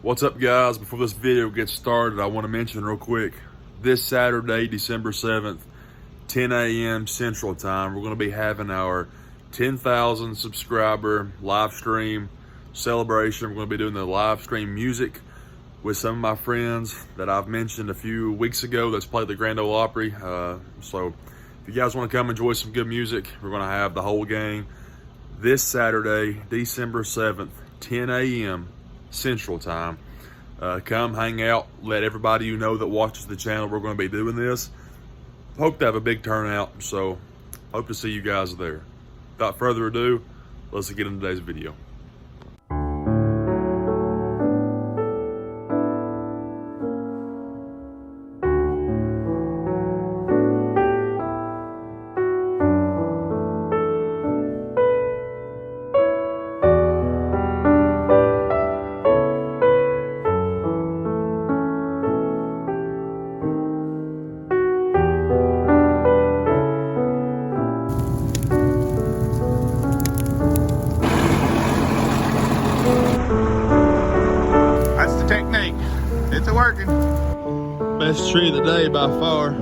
What's up, guys? Before this video gets started, I want to mention real quick, this Saturday, December 7th, 10 a.m. Central Time, we're going to be having our 10,000 subscriber live stream celebration. We're going to be doing the live stream music with some of my friends that I've mentioned a few weeks ago that's played the Grand Ole Opry. So if you guys want to come enjoy some good music, we're going to have the whole gang this Saturday, December 7th, 10 a.m. Central Time. Come hang out, let everybody you know that watches the channel, we're going to be doing this. Hope to have a big turnout, so hope to see you guys there. Without further ado, let's get into today's video. Technique. It's a working. Best tree of the day by far.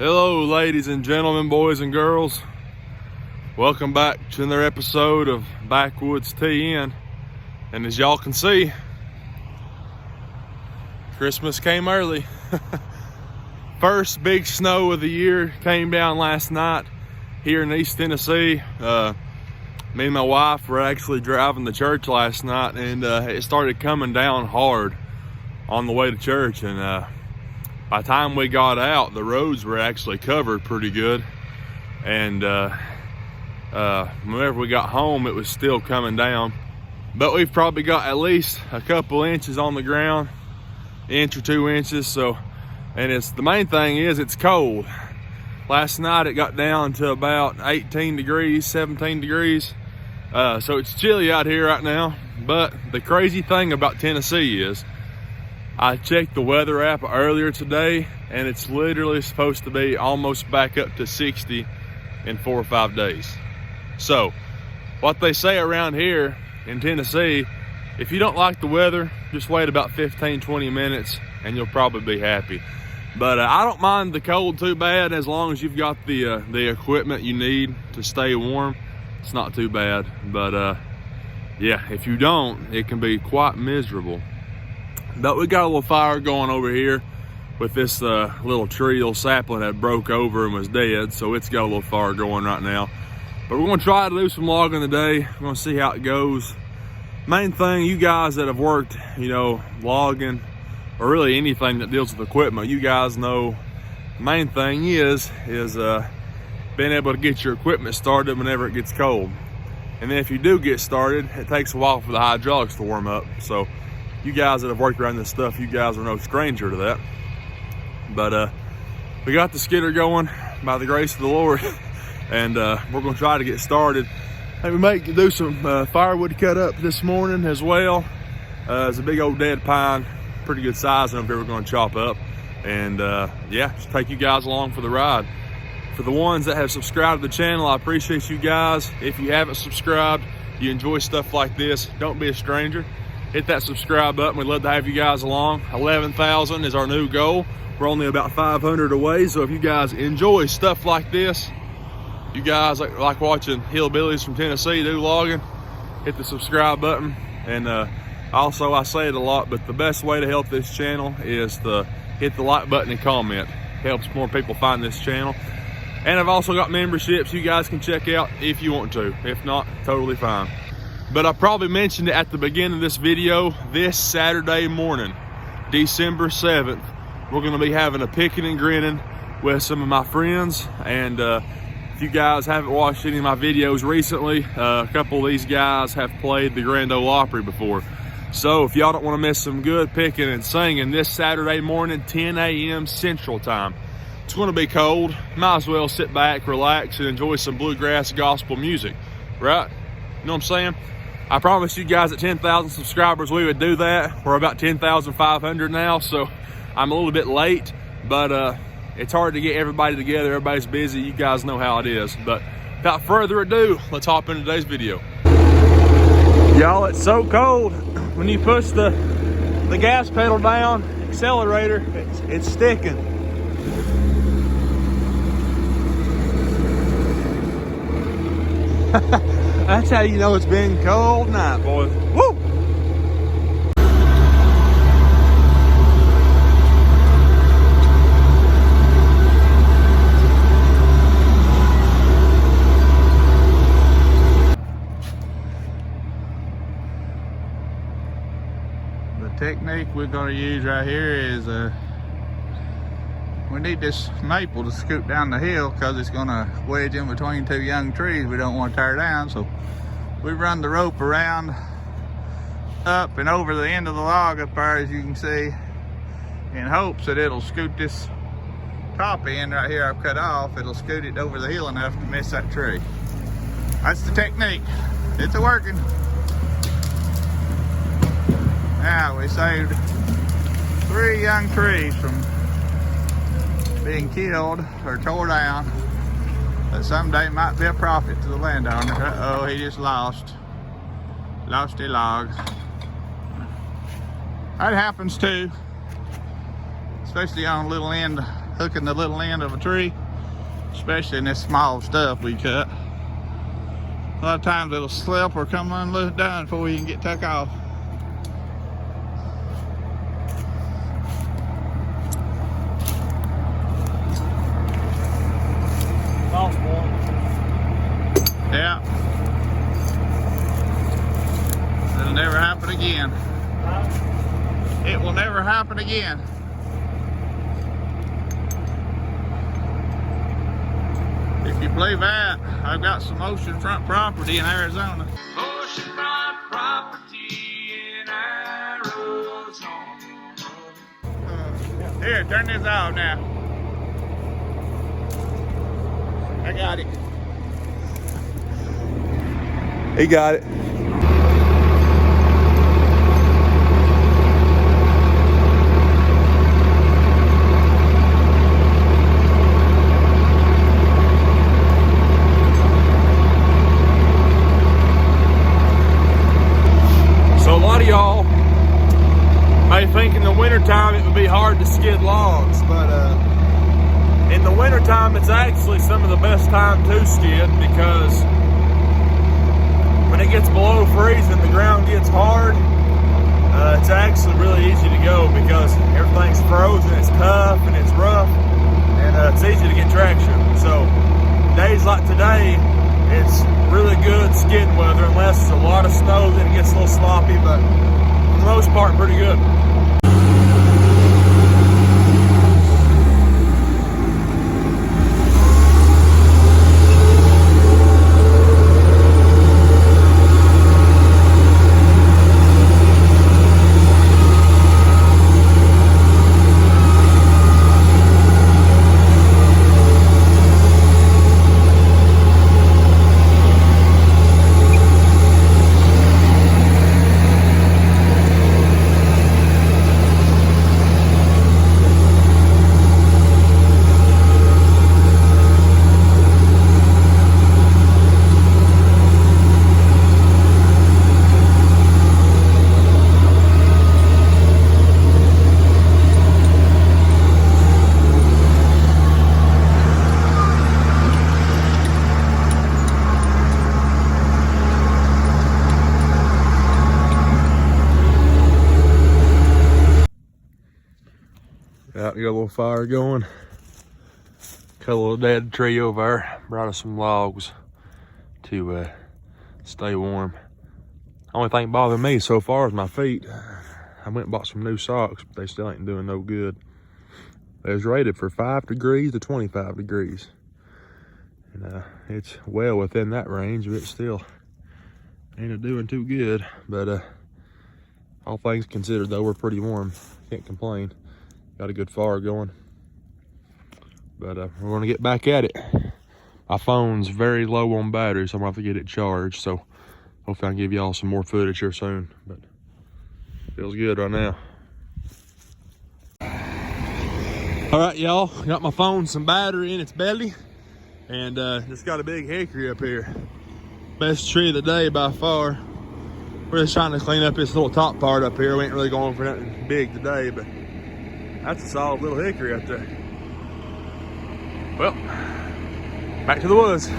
Hello, ladies and gentlemen, boys and girls. Welcome back to another episode of Backwoods TN. And as y'all can see, Christmas came early. First big snow of the year came down last night here in East Tennessee. Me and my wife were actually driving to church last night, and it started coming down hard on the way to church. And by the time we got out, the roads were actually covered pretty good. And whenever we got home, it was still coming down. But we've probably got at least a couple inches on the ground, inch or 2 inches. So, and the main thing is it's cold. Last night it got down to about 18 degrees, 17 degrees. So it's chilly out here right now. But the crazy thing about Tennessee is, I checked the weather app earlier today, and it's literally supposed to be almost back up to 60 in 4 or 5 days. So what they say around here in Tennessee, if you don't like the weather, just wait about 15-20 minutes and you'll probably be happy. But I don't mind the cold too bad, as long as you've got the equipment you need to stay warm. It's not too bad. But yeah, if you don't, it can be quite miserable. But we got a little fire going over here with this little tree, little sapling that broke over and was dead. So it's got a little fire going right now. But we're going to try to do some logging today. We're going to see how it goes. Main thing, you guys that have worked, logging or really anything that deals with equipment, you guys know the main thing is being able to get your equipment started whenever it gets cold. And then if you do get started, it takes a while for the hydraulics to warm up. So you guys that have worked around this stuff, you guys are no stranger to that. But we got the skidder going by the grace of the Lord, and we're going to try to get started. Hey, we might do some firewood cut up this morning as well. It's a big old dead pine, pretty good size up here we're gonna chop up. And yeah, just take you guys along for the ride. For the ones that have subscribed to the channel, I appreciate you guys. If you haven't subscribed, you enjoy stuff like this, don't be a stranger. Hit that subscribe button. We'd love to have you guys along. 11,000 is our new goal. We're only about 500 away, so if you guys enjoy stuff like this, you guys like watching hillbillies from Tennessee do logging, hit the subscribe button. And also, I say it a lot, but the best way to help this channel is to hit the like button and comment. Helps more people find this channel. And I've also got memberships you guys can check out if you want to. If not, totally fine. But I probably mentioned it at the beginning of this video. This Saturday morning, December 7th, we're gonna be having a picking and grinning with some of my friends. And if you guys haven't watched any of my videos recently, a couple of these guys have played the Grand Ole Opry before. So if y'all don't want to miss some good picking and singing this Saturday morning, 10 a.m. Central Time. It's going to be cold. Might as well sit back, relax, and enjoy some bluegrass gospel music, right? You know what I'm saying? I promised you guys at 10,000 subscribers we would do that. We're about 10,500 now, so I'm a little bit late, but it's hard to get everybody together. Everybody's busy. You guys know how it is. But without further ado, let's hop into today's video. Y'all, it's so cold. When you push the gas pedal down, accelerator, it's sticking. That's how you know it's been a cold night, boys. Woo! Technique we're going to use right here is we need this maple to scoot down the hill because it's going to wedge in between two young trees we don't want to tear down. So we run the rope around up and over the end of the log up there, as you can see, in hopes that it'll scoot this top end right here I've cut off. It'll scoot it over the hill enough to miss that tree. That's the technique. It's working. Now we saved 3 young trees from being killed or tore down. That someday might be a profit to the landowner. Uh-oh, he just lost a log. That happens too, especially on a little end, hooking the little end of a tree, especially in this small stuff we cut. A lot of times it'll slip or come undone before you can get tuck off. Yeah. It'll never happen again. It will never happen again. If you believe that, I've got some oceanfront property in Arizona. Oceanfront property in Arizona. Here, turn this off now. I got it. He got it. So a lot of y'all may think in the wintertime it would be hard to skid logs, but in the wintertime it's actually some of the best time to skid, because when it gets below freezing, the ground gets hard. It's actually really easy to go because everything's frozen, it's tough and it's rough, and it's easy to get traction. So days like today, it's really good skidding weather, unless there's a lot of snow, then it gets a little sloppy, but for the most part, pretty good. About to get a little fire going. Cut a little dead tree over there. Brought us some logs to stay warm. Only thing bothering me so far is my feet. I went and bought some new socks, but they still ain't doing no good. It was rated for 5 degrees to 25 degrees. And it's well within that range, but it still ain't doing too good. But all things considered though, we're pretty warm. Can't complain. Got a good fire going. But we're gonna get back at it. My phone's very low on battery, so I'm gonna have to get it charged. So hopefully I can give y'all some more footage here soon. But feels good right now. All right, y'all, got my phone some battery in its belly, and just got a big hickory up here. Best tree of the day by far. We're just trying to clean up this little top part up here. We ain't really going for nothing big today, but that's a solid little hickory up there. Well, back to the woods.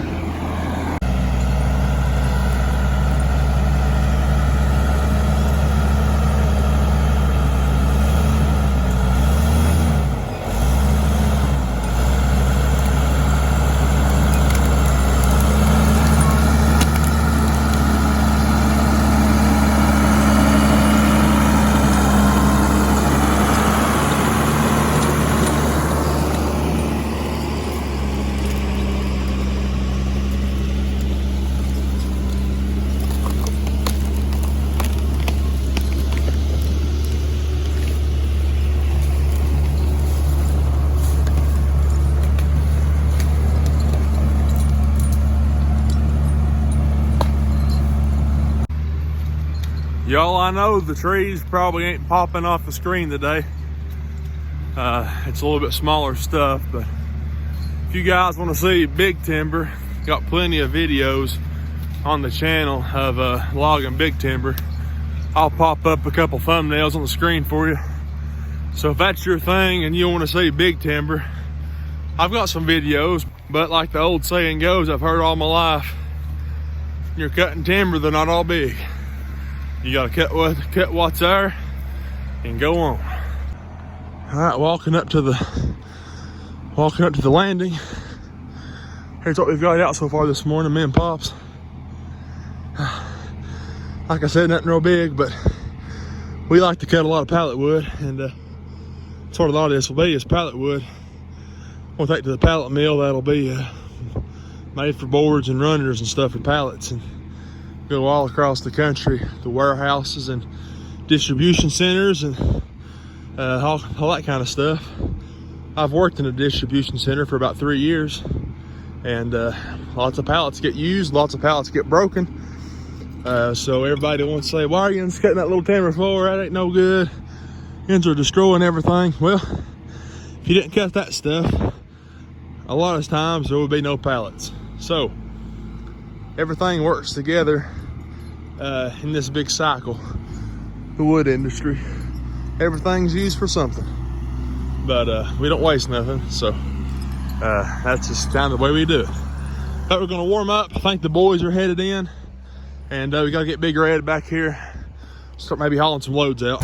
Y'all, I know the trees probably ain't popping off the screen today. It's a little bit smaller stuff, but if you guys want to see big timber, got plenty of videos on the channel of logging big timber. I'll pop up a couple thumbnails on the screen for you. So if that's your thing and you want to see big timber, I've got some videos, but like the old saying goes, I've heard all my life, you're cutting timber, they're not all big. You gotta cut what's there and go on. All right, walking up to the landing. Here's what we've got out so far this morning, me and Pops. Like I said, nothing real big, but we like to cut a lot of pallet wood, and that's what a lot of this will be, is pallet wood. We'll take to the pallet mill. That'll be made for boards and runners and stuff and pallets, and go all across the country, the warehouses and distribution centers and all that kind of stuff. I've worked in a distribution center for about 3 years, and lots of pallets get used, lots of pallets get broken. So everybody wants to say, why are you cutting that little timber for? That ain't no good. Ends are destroying everything. Well, if you didn't cut that stuff, a lot of times there would be no pallets. So everything works together in this big cycle, the wood industry. Everything's used for something, but we don't waste nothing. So that's just kind of the way we do it. But we're gonna warm up. I think the boys are headed in, and we gotta get Big Red back here, start maybe hauling some loads out.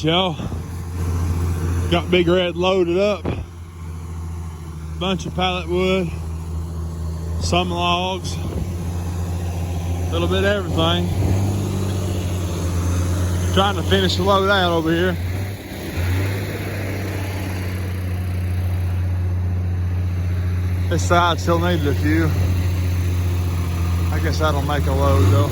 right, y'all. Got Big Red loaded up. Bunch of pallet wood, some logs, a little bit of everything. Trying to finish the load out over here. This side still needed a few. I guess that'll make a load though.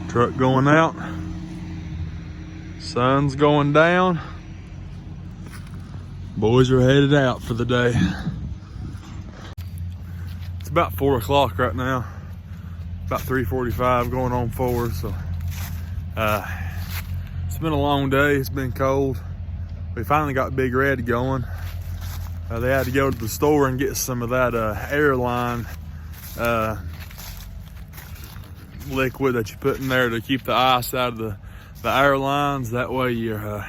Truck going out, sun's going down. Boys are headed out for the day. It's about 4 o'clock right now, about 3:45 going on 4. So it's been a long day, it's been cold. We finally got Big Red going. They had to go to the store and get some of that airline liquid that you put in there to keep the ice out of the air lines. That way your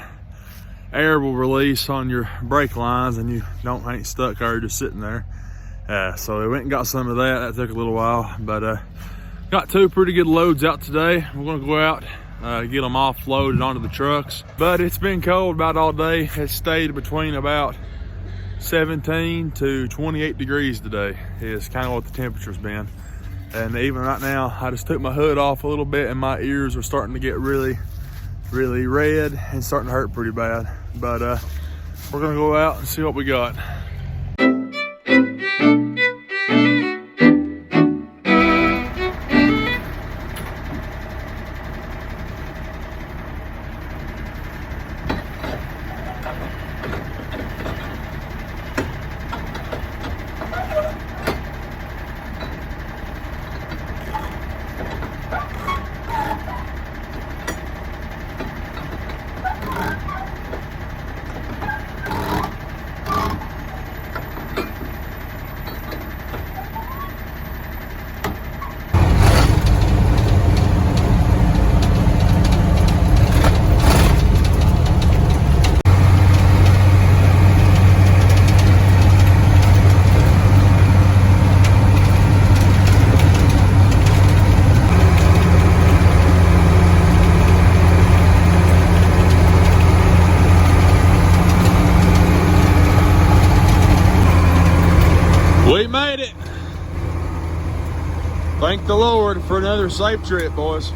air will release on your brake lines and you ain't stuck there just sitting there. So we went and got some of that. That took a little while, but got 2 pretty good loads out today. We're gonna go out, get them offloaded onto the trucks. But it's been cold about all day. It's stayed between about 17 to 28 degrees today is kind of what the temperature's been. And even right now, I just took my hood off a little bit and my ears are starting to get really, really red and starting to hurt pretty bad. But we're gonna go out and see what we got. We made it. Thank the Lord for another safe trip, boys.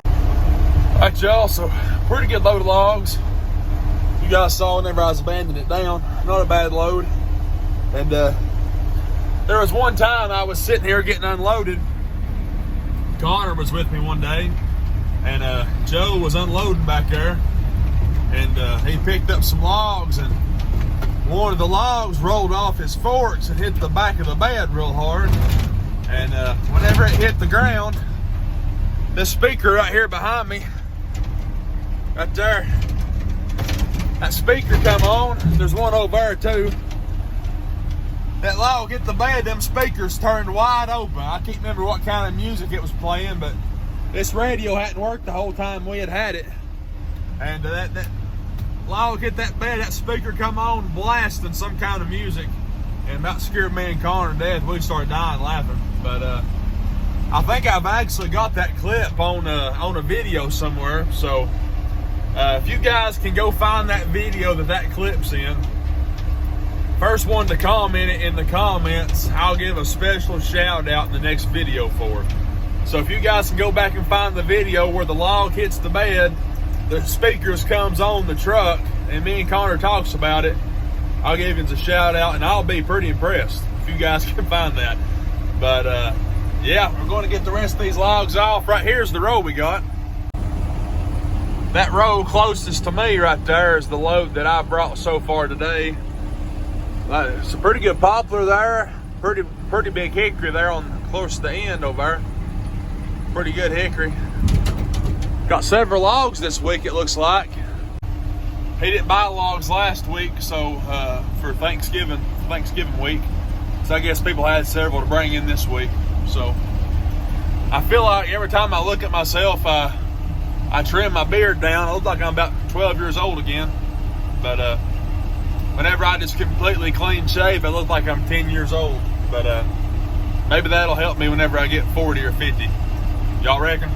All right, y'all, so pretty good load of logs. You guys saw whenever I was abandoning it down. Not a bad load. And there was one time I was sitting here getting unloaded. Connor was with me one day, and Joe was unloading back there. And he picked up some logs, and one of the logs rolled off his forks and hit the back of the bed real hard. And whenever it hit the ground, this speaker right here behind me, right there, that speaker come on. There's one over there too. That log hit the bed, them speakers turned wide open. I can't remember what kind of music it was playing, but this radio hadn't worked the whole time we had it. And that log hit that bed, that speaker come on blasting some kind of music, and about scared me and Connor to death. We started dying laughing. But I think I've actually got that clip on a video somewhere. So if you guys can go find that video that clip's in, first one to comment it in the comments, I'll give a special shout out in the next video for it. So if you guys can go back and find the video where the log hits the bed, the speakers comes on the truck, and me and Connor talks about it, I'll give you a shout out, and I'll be pretty impressed if you guys can find that. But yeah, we're going to get the rest of these logs off. Right here's the row we got. That row closest to me right there is the load that I brought so far today. It's a pretty good poplar there. Pretty big hickory there on close to the end over there. Pretty good hickory. Got several logs this week, it looks like. He didn't buy logs last week, so for Thanksgiving week. So I guess people had several to bring in this week. So I feel like every time I look at myself, I trim my beard down. I look like I'm about 12 years old again. But whenever I just completely clean shave, I look like I'm 10 years old. But maybe that'll help me whenever I get 40 or 50. Y'all reckon?